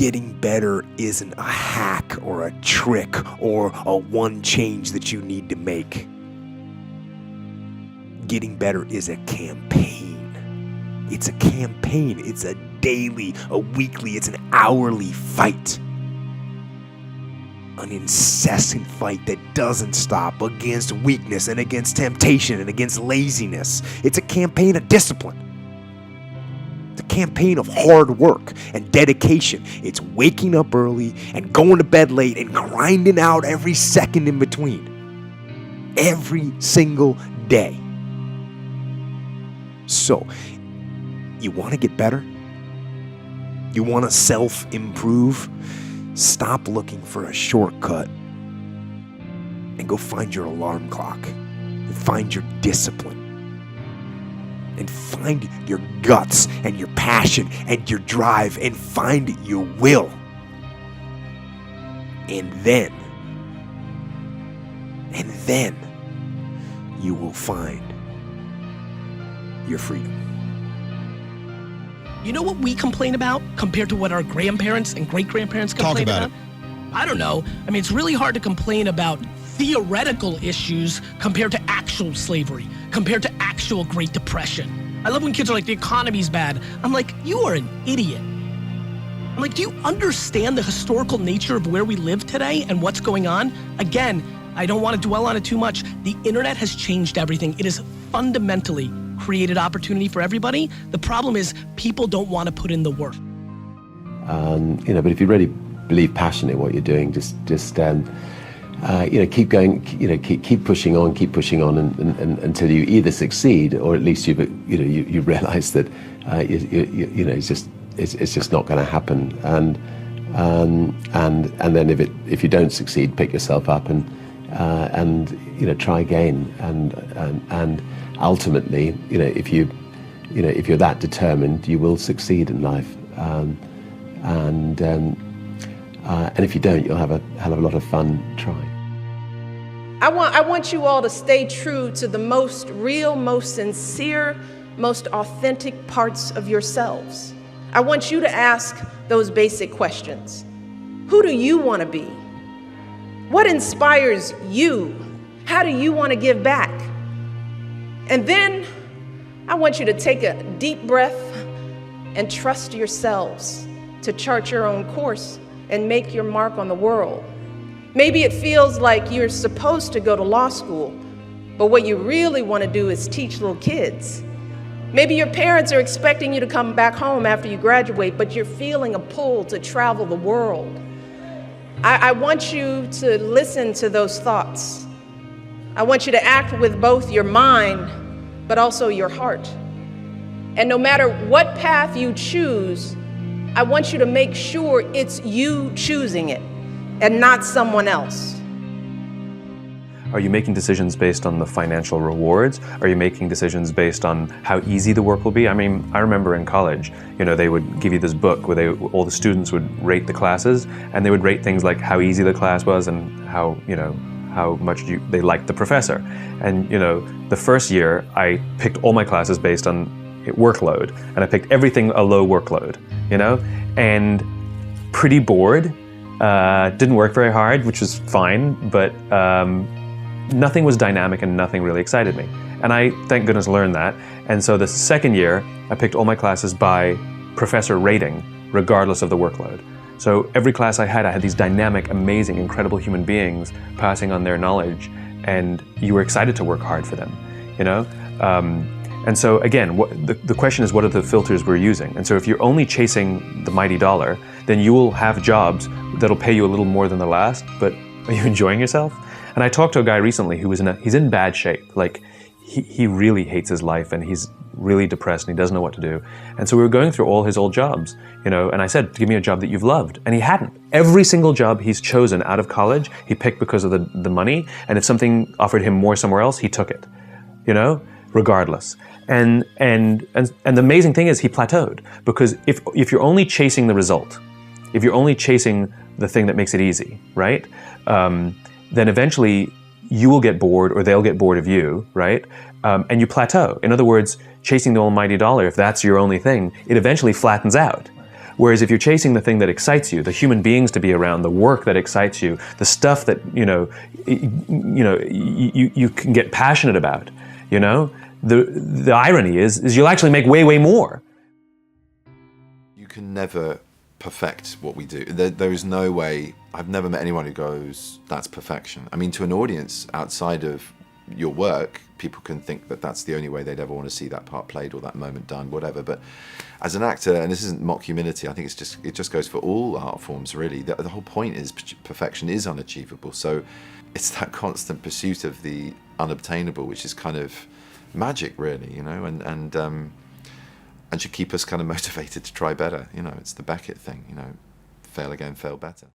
Getting better isn't a hack or a trick or a one change that you need to make. Getting better is a campaign. It's a campaign. It's a daily, a weekly, it's an hourly fight. An incessant fight that doesn't stop against weakness and against temptation and against laziness. It's a campaign of discipline. It's a campaign of hard work and dedication. It's waking up early and going to bed late and grinding out every second in between. Every single day. So, you want to get better? You want to self-improve? Stop looking for a shortcut and go find your alarm clock and find your discipline and find your guts and your passion and your drive and find your will. And then you will find your freedom. You know what we complain about compared to what our grandparents and great-grandparents complain about? I don't know. I mean, it's really hard to complain about theoretical issues compared to actual slavery, compared to actual Great Depression. I love when kids are like, the economy's bad. I'm like, you are an idiot. I'm like, do you understand the historical nature of where we live today and what's going on? Again, I don't want to dwell on it too much. The internet has changed everything. It has fundamentally created opportunity for everybody. The problem is people don't want to put in the work. But if you really believe passionately in what you're doing, just keep going, keep pushing on, and until you either succeed or at least you realize that it's just not going to happen. And then if you don't succeed, pick yourself up and try again. And ultimately, if you're that determined, you will succeed in life. And if you don't, you'll have a hell of a lot of fun trying. I want you all to stay true to the most real, most sincere, most authentic parts of yourselves. I want you to ask those basic questions. Who do you want to be? What inspires you? How do you want to give back? And then I want you to take a deep breath and trust yourselves to chart your own course and make your mark on the world. Maybe it feels like you're supposed to go to law school, but what you really want to do is teach little kids. Maybe your parents are expecting you to come back home after you graduate, but you're feeling a pull to travel the world. I want you to listen to those thoughts. I want you to act with both your mind, but also your heart. And no matter what path you choose, I want you to make sure it's you choosing it and not someone else. Are you making decisions based on the financial rewards? Are you making decisions based on how easy the work will be? I mean, I remember in college, they would give you this book where all the students would rate the classes, and they would rate things like how easy the class was and how much they liked the professor. And, the first year I picked all my classes based on workload, and I picked everything a low workload, and pretty bored, didn't work very hard, which was fine, but nothing was dynamic and nothing really excited me. And I, thank goodness, learned that. And so the second year, I picked all my classes by professor rating, regardless of the workload. So every class I had these dynamic, amazing, incredible human beings passing on their knowledge, and you were excited to work hard for them, And so again, the question is, what are the filters we're using? And so if you're only chasing the mighty dollar, then you will have jobs that'll pay you a little more than the last, but are you enjoying yourself? And I talked to a guy recently who he's in bad shape. Like, he really hates his life, and he's really depressed, and he doesn't know what to do. And so we were going through all his old jobs, and I said, give me a job that you've loved. And he hadn't. Every single job he's chosen out of college, he picked because of the money. And if something offered him more somewhere else, he took it, regardless. And the amazing thing is he plateaued, because if you're only chasing the result, if you're only chasing the thing that makes it easy, right? Then eventually you will get bored, or they'll get bored of you, right? And you plateau. In other words, chasing the almighty dollar, if that's your only thing, it eventually flattens out. Whereas if you're chasing the thing that excites you, the human beings to be around, the work that excites you, the stuff that you can get passionate about, the irony is you'll actually make way more. You can never perfect what we do. There is no way. I've never met anyone who goes, that's perfection. I mean, to an audience outside of your work, people can think that that's the only way they'd ever want to see that part played or that moment done, whatever. But as an actor, and this isn't mock humility, I think it just goes for all art forms, really. The whole point is perfection is unachievable. So it's that constant pursuit of the unobtainable, which is kind of magic, really, and should keep us kind of motivated to try better. It's the Beckett thing, fail again, fail better.